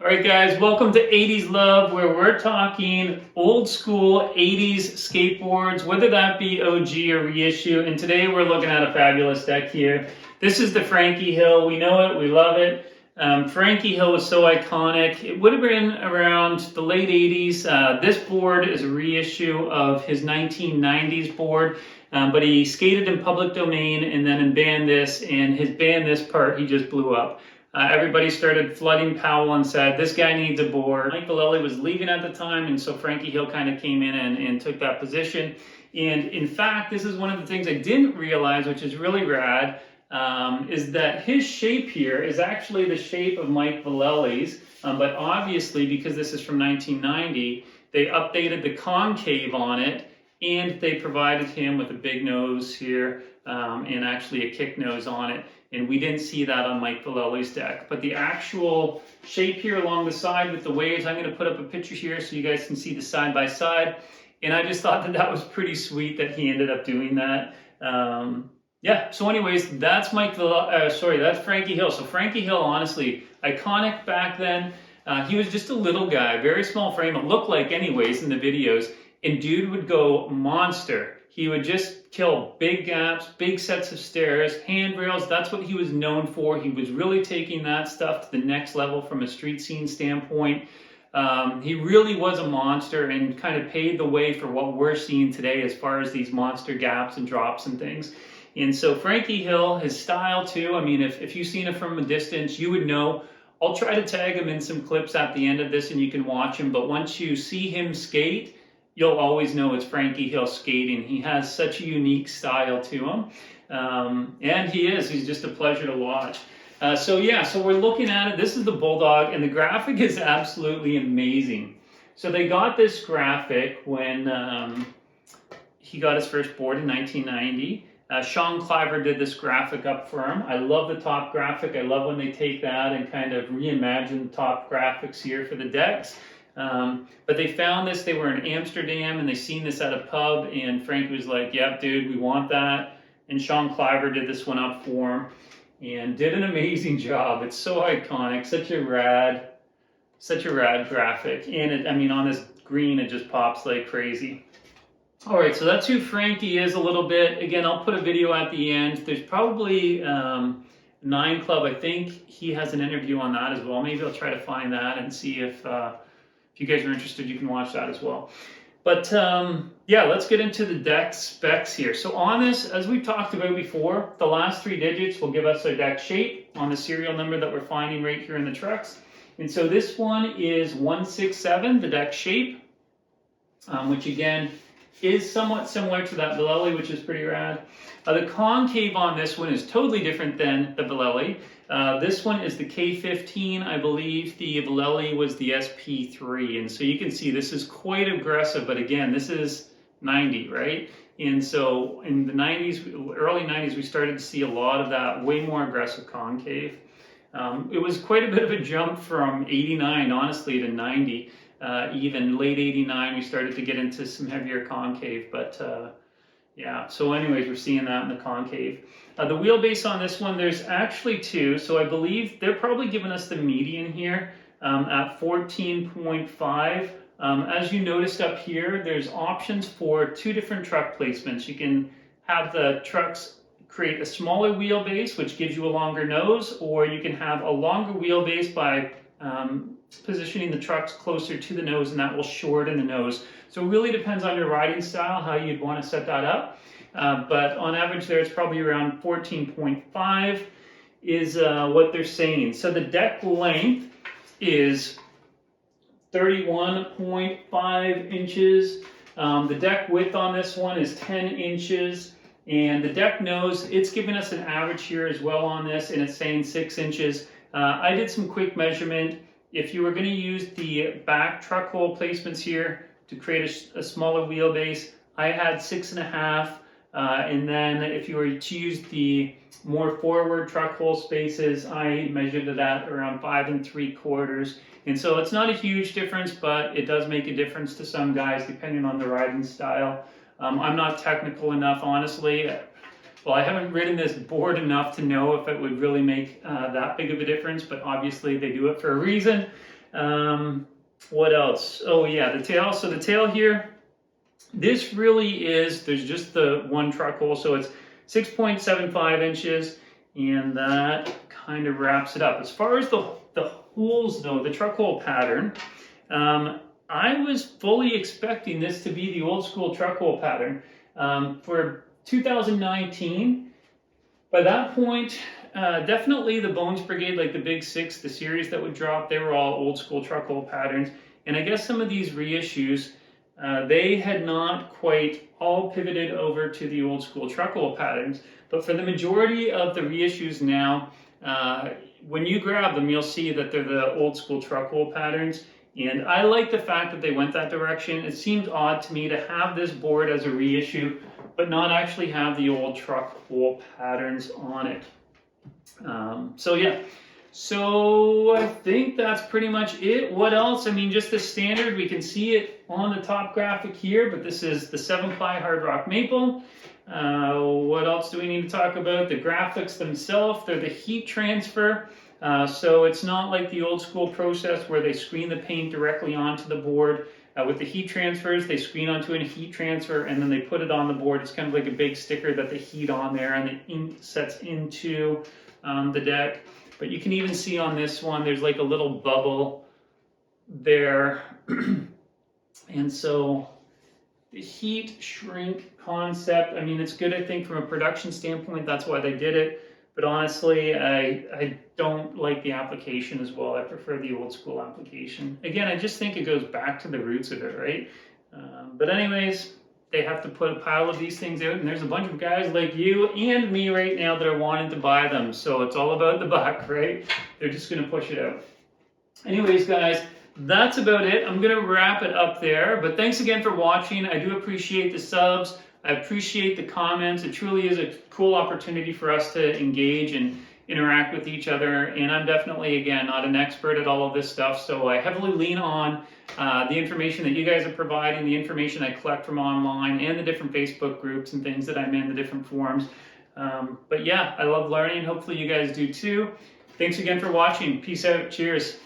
All right, guys, welcome to 80s Love, where we're talking old school 80s skateboards, whether that be OG or reissue. And today we're looking at a fabulous deck here. This is the Frankie Hill. We know it, we love it. Frankie Hill was so iconic. It would have been around the late 80s. This board is a reissue of his 1990s board, but he skated in public domain and then in Ban This, and his Ban This part, he just blew up. Everybody started flooding Powell and said, this guy needs a board. Mike Vallely was leaving at the time, and so Frankie Hill kind of came in and took that position. And in fact, this is one of the things I didn't realize, which is really rad, is that his shape here is actually the shape of Mike Vallely's, but obviously, because this is from 1990, they updated the concave on it, and they provided him with a big nose here, and actually a kick nose on it. And we didn't see that on Mike Vallely's deck. But the actual shape here along the side with the waves, I'm going to put up a picture here so you guys can see the side by side. And I just thought that that was pretty sweet that he ended up doing that. Yeah, so anyways, that's that's Frankie Hill. So Frankie Hill, honestly, iconic back then. He was just a little guy, very small frame, it looked like anyways in the videos. And dude would go monster. He would just kill big gaps, big sets of stairs, handrails. That's what he was known for. He was really taking that stuff to the next level from a street scene standpoint. He really was a monster and kind of paved the way for what we're seeing today as far as these monster gaps and drops and things. And so Frankie Hill, his style too, I mean, if you've seen it from a distance, you would know. I'll try to tag him in some clips at the end of this and you can watch him. But once you see him skate, you'll always know it's Frankie Hill skating. He has such a unique style to him. And he's just a pleasure to watch. So we're looking at it. This is the Bulldog, and the graphic is absolutely amazing. So they got this graphic when he got his first board in 1990. Sean Cliver did this graphic up for him. I love the top graphic. I love when they take that and kind of reimagine the top graphics here for the decks. But they found this, they were in Amsterdam, and they seen this at a pub, and Frank was like, yep, dude, we want that. And Sean Cliver did this one up for him, and did an amazing job. It's so iconic, such a rad graphic. And on this green, it just pops like crazy. All right, so that's who Frankie is a little bit. Again, I'll put a video at the end. There's probably 9 Club, I think he has an interview on that as well. Maybe I'll try to find that and see if you guys are interested, you can watch that as well. But let's get into the deck specs here. So on this, as we've talked about before, the last 3 digits will give us our deck shape on the serial number that we're finding right here in the trucks. And so this one is 167, the deck shape, which again is somewhat similar to that Vallely, which is pretty rad. The concave on this one is totally different than the Vallely. This one is the K15, I believe the Vallely was the SP3, and so you can see this is quite aggressive, but again, this is 90, right? And so in the 90s, early 90s, we started to see a lot of that way more aggressive concave. It was quite a bit of a jump from 89, honestly, to 90. Even late 89, we started to get into some heavier concave, but so anyways, we're seeing that in the concave. The wheelbase on this one, there's actually 2, so I believe they're probably giving us the median here at 14.5. As you noticed up here, there's options for 2 different truck placements. You can have the trucks create a smaller wheelbase, which gives you a longer nose, or you can have a longer wheelbase by positioning the trucks closer to the nose, and that will shorten the nose. So it really depends on your riding style, how you'd want to set that up. But on average there, it's probably around 14.5 is what they're saying. So the deck length is 31.5 inches. The deck width on this one is 10 inches. And the deck nose, it's giving us an average here as well on this, and it's saying 6 inches. I did some quick measurement. If you were going to use the back truck hole placements here to create a smaller wheelbase, I had 6.5. And then if you were to use the more forward truck hole spaces, I measured it at around 5 3/4. And so it's not a huge difference, but it does make a difference to some guys depending on the riding style. I'm not technical enough, honestly. Well, I haven't ridden this board enough to know if it would really make that big of a difference, but obviously they do it for a reason. What else? Oh yeah, the tail. So the tail here, this really is, there's just the one truck hole, so it's 6.75 inches, and that kind of wraps it up. As far as the holes though, the truck hole pattern, I was fully expecting this to be the old school truck hole pattern. For 2019, by that point, definitely the Bones Brigade, like the Big Six, the series that would drop, they were all old school truck hole patterns. And I guess some of these reissues, they had not quite all pivoted over to the old school truck hole patterns. But for the majority of the reissues now, when you grab them, you'll see that they're the old school truck hole patterns. And I like the fact that they went that direction. It seemed odd to me to have this board as a reissue, but not actually have the old truck hole patterns on it. So yeah, so I think that's pretty much it. What else? I mean, just the standard, we can see it on the top graphic here, but this is the 7-ply hard rock maple. What else do we need to talk about? The graphics themselves, they're the heat transfer. So it's not like the old school process where they screen the paint directly onto the board. With the heat transfers, they screen onto a heat transfer and then they put it on the board. It's kind of like a big sticker that they heat on there and the ink sets into the deck. But you can even see on this one, there's like a little bubble there. And so the heat shrink concept, I mean, it's good, I think, from a production standpoint. That's why they did it. But honestly, I don't like the application as well. I prefer the old school application. Again, I just think it goes back to the roots of it, right? But anyways, they have to put a pile of these things out, and there's a bunch of guys like you and me right now that are wanting to buy them. So it's all about the buck, right? They're just going to push it out. Anyways, guys, that's about it. I'm going to wrap it up there. But thanks again for watching. I do appreciate the subs. I appreciate the comments. It truly is a cool opportunity for us to engage and interact with each other. And I'm definitely, again, not an expert at all of this stuff. So I heavily lean on the information that you guys are providing, the information I collect from online, and the different Facebook groups and things that I'm in, the different forums. But yeah, I love learning. Hopefully you guys do too. Thanks again for watching. Peace out. Cheers.